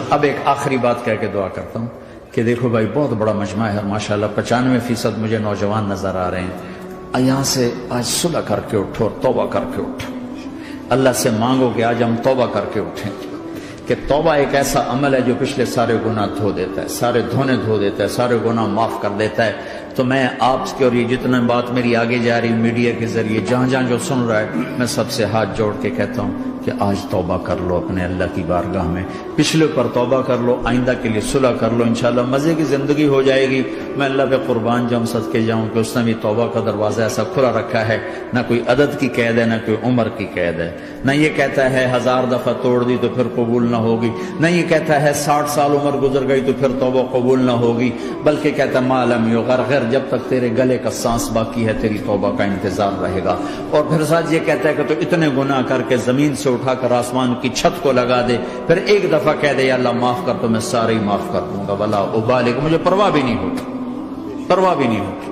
اب ایک آخری بات کہہ کے دعا کرتا ہوں کہ دیکھو بھائی بہت بڑا مجمع ہے ماشاءاللہ، 95% مجھے نوجوان نظر آ رہے ہیں۔ یہاں سے آج صلح کر کے اٹھو اور توبہ کر کے اٹھو، اللہ سے مانگو کہ آج ہم توبہ کر کے اٹھیں، کہ توبہ ایک ایسا عمل ہے جو پچھلے سارے گناہ دھو دیتا ہے، سارے دھونے دھو دیتا ہے، سارے گناہ معاف کر دیتا ہے۔ تو میں آپ کے اور یہ جتنا بات میری آگے جا رہی میڈیا کے ذریعے جہاں جہاں جو سن رہا ہے، میں سب سے ہاتھ جوڑ کے کہتا ہوں کہ آج توبہ کر لو اپنے اللہ کی بارگاہ میں، پچھلے پر توبہ کر لو، آئندہ کے لیے صلح کر لو، انشاءاللہ مزے کی زندگی ہو جائے گی۔ میں اللہ پہ قربان جاؤں، صدقے جاؤں کہ اس نے بھی توبہ کا دروازہ ایسا کھلا رکھا ہے، نہ کوئی عدد کی قید ہے، نہ کوئی عمر کی قید ہے، نہ یہ کہتا ہے 1000 دفعہ توڑ دی تو پھر قبول نہ ہوگی، نہ یہ کہتا ہے 60 سال عمر گزر گئی تو پھر توبہ قبول نہ ہوگی، بلکہ کہتا ہے ما لم یغرغر، جب تک تیرے گلے کا سانس باقی ہے تیری توبہ کا انتظار رہے گا۔ اور پھر ساتھ یہ کہتا ہے کہ تو اتنے گناہ کر کے زمین سے اٹھا کر آسمان کی چھت کو لگا دے، پھر ایک دفعہ کہہ دے یا اللہ معاف کر تو میں سارے ہی معاف کر دوں گا، ولا ابالغ، مجھے پرواہ بھی نہیں ہوگی، پرواہ بھی نہیں ہوگی۔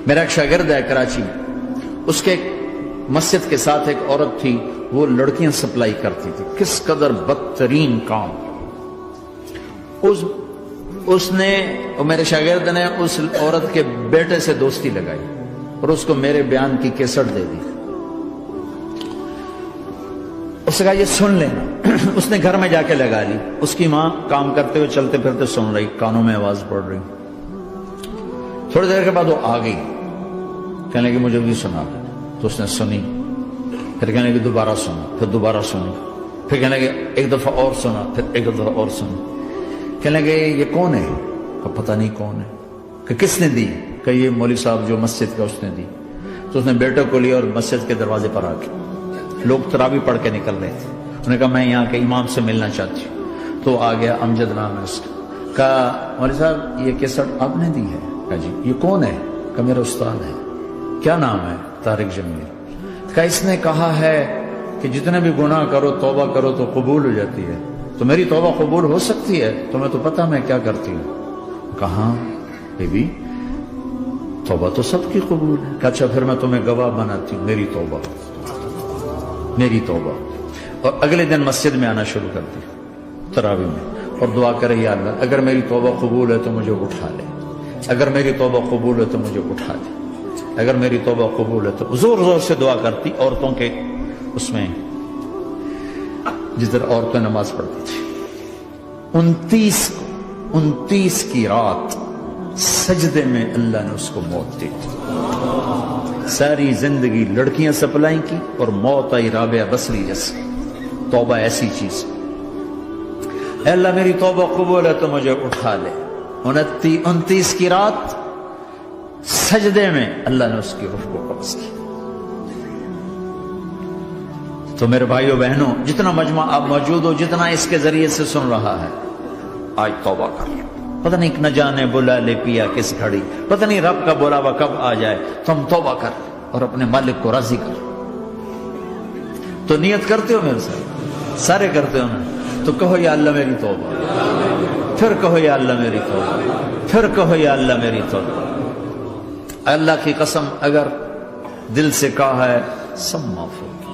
میرا ایک شاگرد ہے کراچی میں، اس کے مسجد کے ساتھ ایک عورت تھی، وہ لڑکیاں سپلائی کرتی تھی، کس قدر بدترین کام۔ اس نے، میرے شاگرد نے اس عورت کے بیٹے سے دوستی لگائی اور اس کو میرے بیان کی کیسٹ دے دی۔ اس نے کہا یہ سن لینا، اس نے گھر میں جا کے لگا لی، اس کی ماں کام کرتے ہوئے چلتے پھرتے سن رہی، کانوں میں آواز پڑ رہی۔ تھوڑی دیر کے بعد وہ آ گئی، کہنے لگی مجھے بھی سنا، تو اس نے سنی، پھر کہنے لگی دوبارہ سنا، پھر دوبارہ سنی، پھر کہنے لگی ایک دفعہ اور سنا، پھر ایک دفعہ اور سنی۔ کہنے لگے یہ کون ہے؟ کہ پتہ نہیں کون ہے۔ کہ کس نے دی؟ کہ یہ مولوی صاحب جو مسجد کا اس نے دی۔ تو اس نے بیٹے کو لیا اور مسجد کے دروازے پر آ کے، لوگ تراویح پڑھ کے نکل رہے تھے، انہوں نے کہا میں یہاں کے امام سے ملنا چاہتی ہوں۔ تو آ گیا، امجد نام ہے اس کا، کہا مولوی صاحب یہ کیسٹ آپ نے دی ہے؟ کہا جی۔ یہ کون ہے؟ کہ میرا استاد ہے۔ کیا نام ہے؟ طارق جمیل۔ کہا اس نے کہا ہے کہ جتنے بھی گناہ کرو توبہ کرو تو قبول ہو جاتی ہے، تو میری توبہ قبول ہو سکتی ہے؟ تمہیں تو پتہ میں کیا کرتی ہوں۔ کہاں بی بی توبہ تو سب کی قبول ہے۔ کہ اچھا پھر میں تمہیں گواہ بناتی ہوں، میری توبہ، میری توبہ۔ اور اگلے دن مسجد میں آنا شروع کر دی تراویح میں، اور دعا کرے یا اللہ اگر میری توبہ قبول ہے تو مجھے اٹھا لے، اگر میری توبہ قبول ہے تو مجھے اٹھا لے، اگر میری توبہ قبول ہے تو زور زور سے دعا کرتی۔ عورتوں کے اس میں جس طرح عورتیں نماز پڑھتی تھی، 29 کی رات سجدے میں اللہ نے اس کو موت دی۔ ساری زندگی لڑکیاں سپلائی کی اور موت آئی رابعہ بصری جیسے۔ توبہ ایسی چیز، اے اللہ میری توبہ قبول ہے تو مجھے اٹھا لے۔ 29 کی رات سجدے میں اللہ نے اس کی روح کو قبض کی۔ تو میرے بھائیو بہنوں، جتنا مجمع آپ موجود ہو، جتنا اس کے ذریعے سے سن رہا ہے، آج توبہ کر لو۔ پتہ نہیں نہ جانے بلا لے پیا کس گھڑی، پتہ نہیں رب کا بلاوا کب آ جائے، تم توبہ کر اور اپنے مالک کو راضی کر۔ تو نیت کرتے ہو میرے ساتھ؟ سارے کرتے ہو نا؟ تو کہو یا اللہ میری توبہ، پھر کہو یا اللہ میری توبہ، پھر کہو یا اللہ میری توبہ۔ اللہ کی قسم اگر دل سے کہا ہے سب معاف ہوگی۔